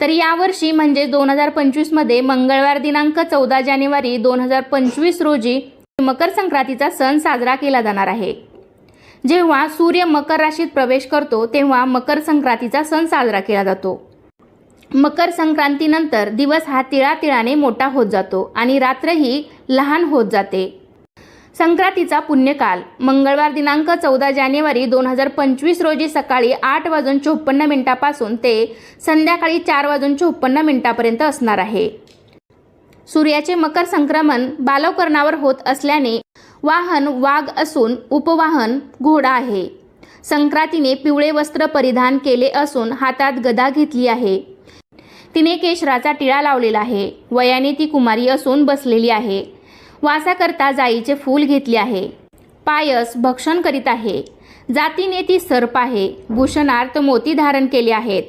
तर यावर्षी म्हणजे 2025 मध्ये मंगळवार दिनांक 14 जानेवारी 2025 रोजी मकर संक्रांतीचा सण साजरा केला जाणार आहे। जेव्हा सूर्य मकर राशीत प्रवेश करतो तेव्हा मकर संक्रांतीचा सण साजरा केला जातो। मकर संक्रांतीनंतर दिवस हा तिळातिळाने मोठा होत जातो आणि रात्रही लहान होत जाते। संक्रांतीचा पुण्यकाल मंगळवार दिनांक 14 जानेवारी 2025 रोजी सकाळी 8:54 पासून ते संध्याकाळी 4:54 पर्यंत असणार आहे। सूर्याचे मकर संक्रमण बालवकर्णावर होत असल्याने वाहन वाघ असून उपवाहन घोडा आहे। संक्रांतीने पिवळे वस्त्र परिधान केले असून हातात गदा घेतली आहे। तिने केशराचा टिळा लावलेला आहे। वयाने ती कुमारी असून बसलेली आहे। वासाकरता जाईचे फूल घेतले आहे। पायस भक्षण करीत आहे। जातीने ती सर्प आहे। भूषणार्थ मोती धारण केले आहेत।